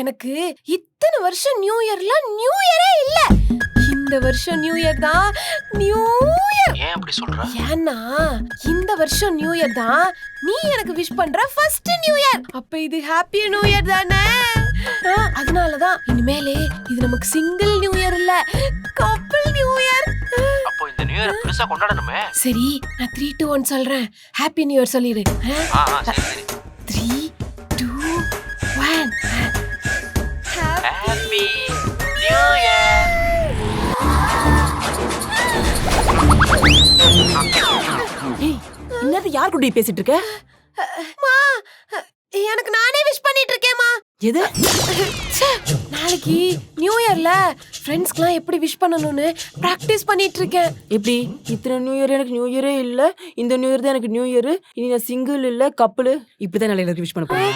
எனக்கு இத்தனை வருஷம் நியூ இயர்ல நியூ இயரே இல்ல. இந்த வருஷம் நியூ இயர் தான் நியூ இயர். ஏன் அப்படி சொல்ற? ஏன்னா இந்த வருஷம் நியூ இயர் தான் நீ எனக்கு விஷ் பண்ற ஃபர்ஸ்ட் நியூ இயர். அப்ப இது ஹாப்பி நியூ இயர் தானே? அதனாலதான் இனிமேலே இது நமக்கு சிங்கிள் நியூ இயர் இல்ல, கப்பிள் நியூ இயர். அப்போ இந்த நியூ இயர் பெருசா கொண்டாடணுமே. சரி, நான் 3, 2, 1 சொல்றேன். ஹாப்பி நியூ இயர் சொல்லிடு. சரி சரி. 3, 2, 1. Happy new year. என்னது யார் கூட பேசிட்டு இருக்க? மா, எனக்கு நானே விஷ் பண்ணிட்டு இருக்கேன்மா. எது? நாளைக்கு நியூ இயர்ல ஃப்ரெண்ட்ஸ்க்குலாம் எப்படி விஷ் பண்ணணும்னு பிராக்டிஸ் பண்ணிட்டு இருக்கேன். எப்படி? இத்தனை நியூ இயர் எனக்கு நியூ இயரே இல்ல, இந்த நியூ இயர் தான் எனக்கு நியூ இயர், இனி நான் சிங்கிள் இல்ல கப்பல், இப்படிதான் நாளைக்கு விஷ் பண்ண போறேன்.